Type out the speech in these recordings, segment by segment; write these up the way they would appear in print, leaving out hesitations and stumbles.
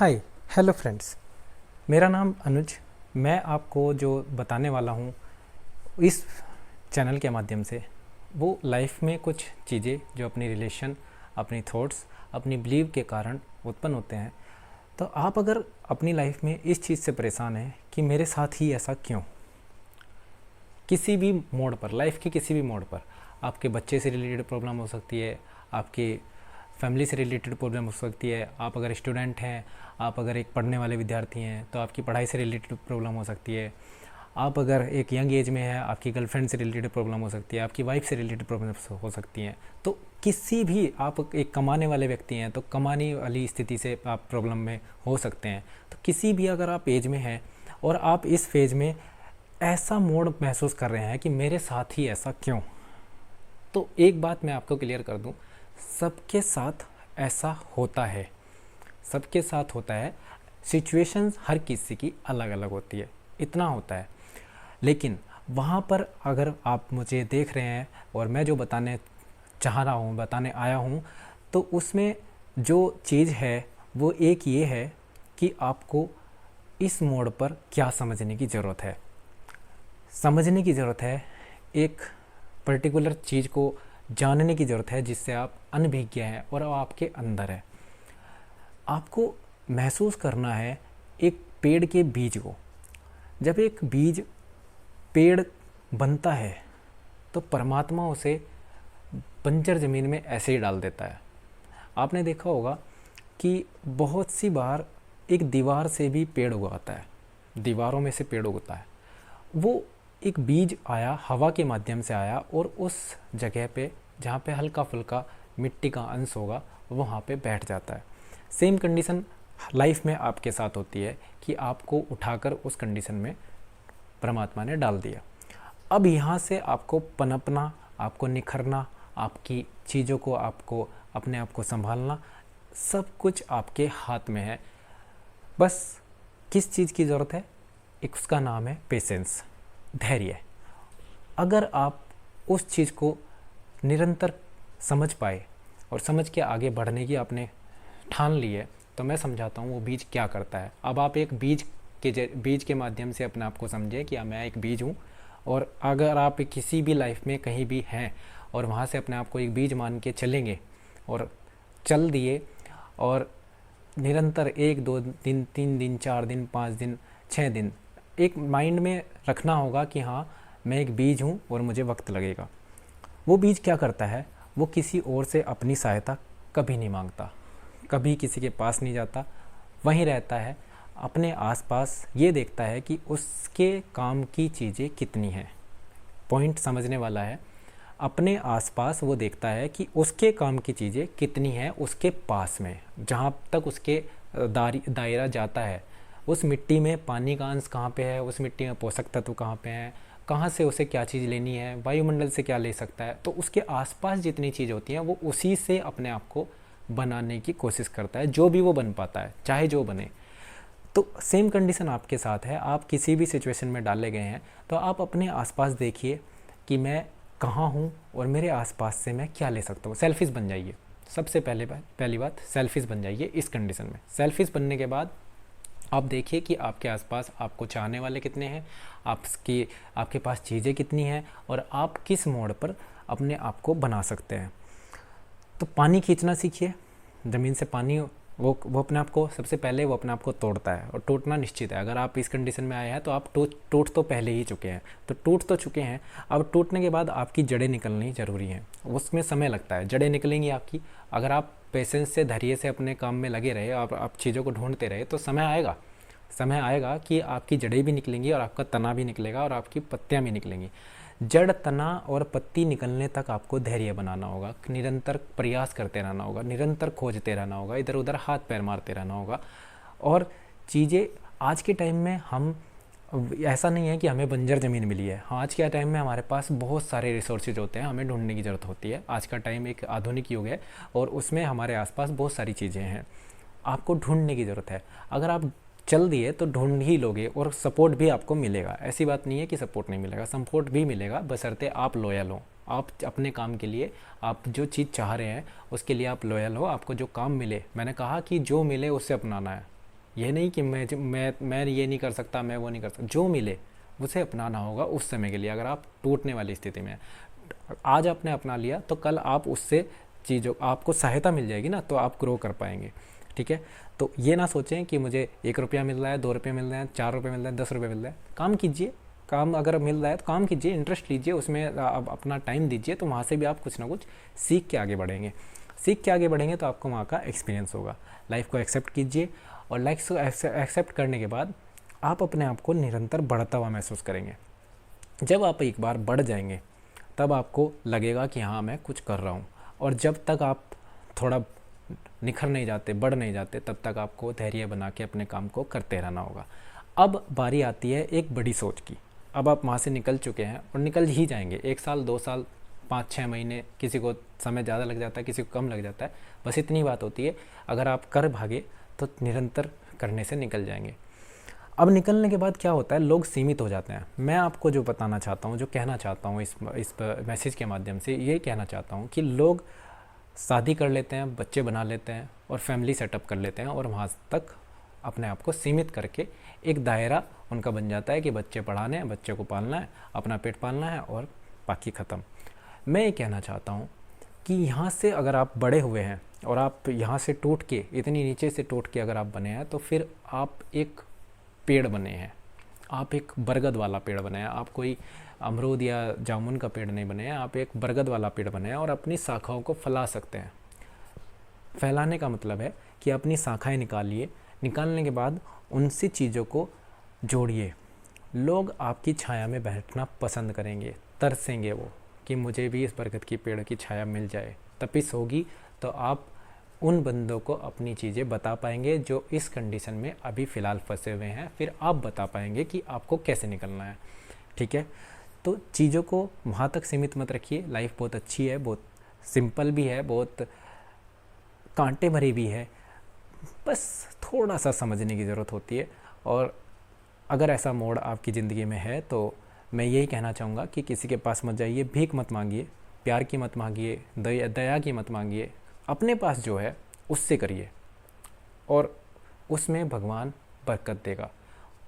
Hi hello friends. मेरा नाम अनुज। मैं आपको जो बताने वाला हूँ इस चैनल के माध्यम से वो लाइफ में कुछ चीज़ें जो अपनी रिलेशन, अपनी थॉट्स, अपनी बिलीव के कारण उत्पन्न होते हैं। तो आप अगर अपनी लाइफ में इस चीज़ से परेशान हैं कि मेरे साथ ही ऐसा क्यों, किसी भी मोड़ पर, लाइफ के किसी भी मोड़ पर आपके बच्चे से रिलेटेड प्रॉब्लम हो सकती है, आपके फैमिली से रिलेटेड प्रॉब्लम हो सकती है, आप अगर स्टूडेंट हैं, आप अगर एक पढ़ने वाले विद्यार्थी हैं तो आपकी पढ़ाई से रिलेटेड प्रॉब्लम हो सकती है, आप अगर एक यंग एज में हैं आपकी गर्लफ्रेंड से रिलेटेड प्रॉब्लम हो सकती है, आपकी वाइफ से रिलेटेड प्रॉब्लम हो सकती हैं। तो किसी भी, आप एक कमाने वाले व्यक्ति हैं तो कमाने वाली स्थिति से आप प्रॉब्लम में हो सकते हैं। तो किसी भी अगर आप एज में हैं और आप इस फेज में ऐसा मोड़ महसूस कर रहे हैं कि मेरे साथ ही ऐसा क्यों, तो एक बात मैं आपको क्लियर कर दूं, सबके साथ ऐसा होता है, सबके साथ होता है। सिचुएशंस हर किसी की अलग अलग होती है, इतना होता है। लेकिन वहाँ पर अगर आप मुझे देख रहे हैं और मैं जो बताने चाह रहा हूँ, बताने आया हूँ, तो उसमें जो चीज़ है वो एक ये है कि आपको इस मोड़ पर क्या समझने की ज़रूरत है। समझने की ज़रूरत है, एक पर्टिकुलर चीज़ को जानने की ज़रूरत है जिससे आप अनभिज्ञ हैं और वो आपके अंदर है। आपको महसूस करना है एक पेड़ के बीज को। जब एक बीज पेड़ बनता है तो परमात्मा उसे बंजर ज़मीन में ऐसे ही डाल देता है। आपने देखा होगा कि बहुत सी बार एक दीवार से भी पेड़ उगाता है, दीवारों में से पेड़ उगता है। वो एक बीज आया, हवा के माध्यम से आया और उस जगह पे जहाँ पे हल्का फुल्का मिट्टी का अंश होगा वहाँ पे बैठ जाता है। सेम कंडीशन लाइफ में आपके साथ होती है कि आपको उठाकर उस कंडीशन में परमात्मा ने डाल दिया। अब यहाँ से आपको पनपना, आपको निखरना, आपकी चीज़ों को, आपको अपने आप को संभालना, सब कुछ आपके हाथ में है। बस किस चीज़ की ज़रूरत है, एक उसका नाम है पेशेंस, धैर्य। अगर आप उस चीज़ को निरंतर समझ पाए और समझ के आगे बढ़ने की आपने ठान ली है तो मैं समझाता हूँ वो बीज क्या करता है। अब आप एक बीज के माध्यम से अपने आप को समझें कि मैं एक बीज हूँ, और अगर आप किसी भी लाइफ में कहीं भी हैं और वहाँ से अपने आप को एक बीज मान के चलेंगे और चल दिए और निरंतर 1-2 दिन, 3 दिन, 4 दिन, 5 दिन, 6 दिन एक माइंड में रखना होगा कि हाँ मैं एक बीज हूँ और मुझे वक्त लगेगा। वो बीज क्या करता है, वो किसी और से अपनी सहायता कभी नहीं मांगता, कभी किसी के पास नहीं जाता, वहीं रहता है अपने आसपास। ये देखता है कि उसके काम की चीज़ें कितनी हैं। पॉइंट समझने वाला है। अपने आसपास वो देखता है कि उसके काम की चीज़ें कितनी हैं उसके पास में, जहाँ तक उसके दायरा जाता है। उस मिट्टी में पानी का अंश कहाँ पे है, उस मिट्टी में पोषक तत्व कहाँ पे हैं, कहाँ से उसे क्या चीज़ लेनी है, वायुमंडल से क्या ले सकता है। तो उसके आसपास जितनी चीज़ होती हैं वो उसी से अपने आप को बनाने की कोशिश करता है, जो भी वो बन पाता है, चाहे जो बने। तो सेम कंडीशन आपके साथ है। आप किसी भी सिचुएशन में डाले गए हैं तो आप अपने आसपास देखिए कि मैं कहाँ हूँ और मेरे आसपास से मैं क्या ले सकता हूँ। सेल्फिश बन जाइए। सबसे पहली बात सेल्फिश बन जाइए इस कंडीशन में। सेल्फिश बनने के बाद आप देखिए कि आपके आसपास आपको चाहने वाले कितने हैं, आपके पास चीज़ें कितनी हैं और आप किस मोड़ पर अपने आप को बना सकते हैं। तो पानी खींचना सीखिए। ज़मीन से पानी वो अपने आप को, सबसे पहले वो अपने आप को तोड़ता है और टूटना निश्चित है। अगर आप इस कंडीशन में आए हैं तो आप टूट तो पहले ही चुके हैं, तो टूट तो चुके हैं। अब टूटने के बाद आपकी जड़ें निकलनी ज़रूरी हैं, उसमें समय लगता है। जड़ें निकलेंगी आपकी, अगर आप पेशेंस से, धैर्य से अपने काम में लगे रहे, आप चीज़ों को ढूंढते रहे तो समय आएगा कि आपकी जड़ें भी निकलेंगी और आपका तना भी निकलेगा और आपकी पत्तियाँ भी निकलेंगी। जड़, तना और पत्ती निकलने तक आपको धैर्य बनाना होगा, निरंतर प्रयास करते रहना होगा, निरंतर खोजते रहना होगा, इधर उधर हाथ पैर मारते रहना होगा। और चीज़ें आज के टाइम में हम, ऐसा नहीं है कि हमें बंजर ज़मीन मिली है। हाँ, आज के टाइम में हमारे पास बहुत सारे रिसोर्सेज होते हैं, हमें ढूंढने की ज़रूरत होती है। आज का टाइम एक आधुनिक युग है और उसमें हमारे आसपास बहुत सारी चीज़ें हैं, आपको ढूंढने की ज़रूरत है। अगर आप चल दिए तो ढूंढ ही लोगे और सपोर्ट भी आपको मिलेगा। ऐसी बात नहीं है कि सपोर्ट नहीं मिलेगा, सपोर्ट भी मिलेगा, बशर्ते आप लॉयल हो। आप अपने काम के लिए, आप जो चीज़ चाह रहे हैं उसके लिए आप लॉयल हो। आपको जो काम मिले, मैंने कहा कि जो मिले उससे अपनाना है, ये नहीं कि मैं ये नहीं कर सकता, मैं वो नहीं कर सकता, जो मिले उसे अपनाना होगा उस समय के लिए। अगर आप टूटने वाली स्थिति में हैं, आज आपने अपना लिया तो कल आप उससे चीज़ों आपको सहायता मिल जाएगी ना, तो आप ग्रो कर पाएंगे। ठीक है, तो ये ना सोचें कि मुझे 1 रुपया मिल रहा है, 2 रुपये मिल रहे हैं, 4 रुपये मिल रहे हैं, 10 रुपये मिल रहे हैं। काम कीजिए, काम अगर मिल रहा है तो काम कीजिए, इंटरेस्ट लीजिए उसमें, आप अपना टाइम दीजिए, तो वहाँ से भी आप कुछ ना कुछ सीख के आगे बढ़ेंगे। सीख के आगे बढ़ेंगे तो आपको वहाँ का एक्सपीरियंस होगा। लाइफ को एक्सेप्ट कीजिए, और लाइफ को एक्सेप्ट करने के बाद आप अपने आप को निरंतर बढ़ता हुआ महसूस करेंगे। जब आप एक बार बढ़ जाएंगे तब आपको लगेगा कि हाँ मैं कुछ कर रहा हूँ, और जब तक आप थोड़ा निखर नहीं जाते, बढ़ नहीं जाते, तब तक आपको धैर्य बना के अपने काम को करते रहना होगा। अब बारी आती है एक बड़ी सोच की। अब आप वहाँ से निकल चुके हैं और निकल ही जाएंगे, 1 साल 2 साल 5-6 महीने, किसी को समय ज़्यादा लग जाता है, किसी को कम लग जाता है, बस इतनी बात होती है। अगर आप कर भागे तो निरंतर करने से निकल जाएंगे। अब निकलने के बाद क्या होता है, लोग सीमित हो जाते हैं। मैं आपको जो बताना चाहता हूँ, जो कहना चाहता हूँ इस मैसेज के माध्यम से, ये कहना चाहता हूँ कि लोग शादी कर लेते हैं, बच्चे बना लेते हैं और फैमिली सेटअप कर लेते हैं, और वहाँ तक अपने आप को सीमित करके एक दायरा उनका बन जाता है कि बच्चे पढ़ाने हैं, बच्चे को पालना है, अपना पेट पालना है और बाकी ख़त्म। मैं ये कहना चाहता हूँ कि यहाँ से अगर आप बड़े हुए हैं और आप यहाँ से टूट के, इतनी नीचे से टूट के अगर आप बने हैं, तो फिर आप एक पेड़ बने हैं, आप एक बरगद वाला पेड़ बने हैं। आप कोई अमरूद या जामुन का पेड़ नहीं बने हैं, आप एक बरगद वाला पेड़ बने हैं, और अपनी शाखाओं को फैला सकते हैं। फैलाने का मतलब है कि अपनी शाखाएं निकालिए, निकालने के बाद उनसे चीज़ों को जोड़िए। लोग आपकी छाया में बैठना पसंद करेंगे, तरसेंगे वो कि मुझे भी इस बरगद की पेड़ की छाया मिल जाए। तपिश होगी तो आप उन बंदों को अपनी चीज़ें बता पाएंगे जो इस कंडीशन में अभी फ़िलहाल फंसे हुए हैं, फिर आप बता पाएंगे कि आपको कैसे निकलना है। ठीक है, तो चीज़ों को वहाँ तक सीमित मत रखिए। लाइफ बहुत अच्छी है, बहुत सिंपल भी है, बहुत कांटे भरी भी है, बस थोड़ा सा समझने की ज़रूरत होती है। और अगर ऐसा मोड़ आपकी ज़िंदगी में है तो मैं यही कहना चाहूँगा कि किसी के पास मत जाइए, भीख मत मांगिए, प्यार की मत मांगिए, दया की मत मांगिए। अपने पास जो है उससे करिए, और उसमें भगवान बरकत देगा,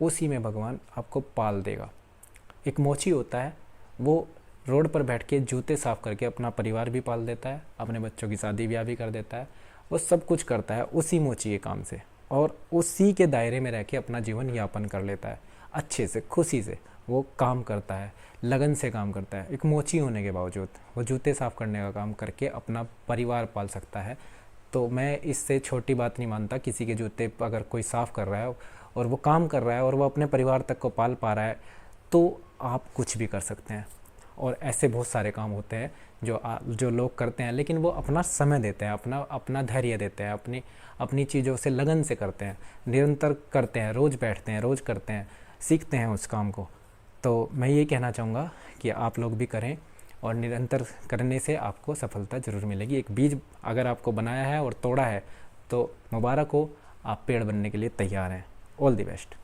उसी में भगवान आपको पाल देगा। एक मोची होता है, वो रोड पर बैठ के जूते साफ़ करके अपना परिवार भी पाल देता है, अपने बच्चों की शादी ब्याह भी कर देता है, वो सब कुछ करता है उसी मोची के काम से, और उसी के दायरे में रह के अपना जीवन यापन कर लेता है। अच्छे से, खुशी से वो काम करता है, लगन से काम करता है। एक मोची होने के बावजूद वो जूते साफ़ करने का काम करके अपना परिवार पाल सकता है। तो मैं इससे छोटी बात नहीं मानता। किसी के जूते अगर कोई साफ़ कर रहा है और वो काम कर रहा है और वो अपने परिवार तक को पाल पा रहा है, तो आप कुछ भी कर सकते हैं। और ऐसे बहुत सारे काम होते हैं जो लोग करते हैं, लेकिन वो अपना समय देते हैं, अपना धैर्य देते हैं, अपनी चीज़ों से लगन से करते हैं, निरंतर करते हैं, रोज़ बैठते हैं, रोज़ करते हैं, सीखते हैं उस काम को। तो मैं ये कहना चाहूँगा कि आप लोग भी करें, और निरंतर करने से आपको सफलता ज़रूर मिलेगी। एक बीज अगर आपको बनाया है और तोड़ा है तो मुबारक हो, आप पेड़ बनने के लिए तैयार हैं। All the best.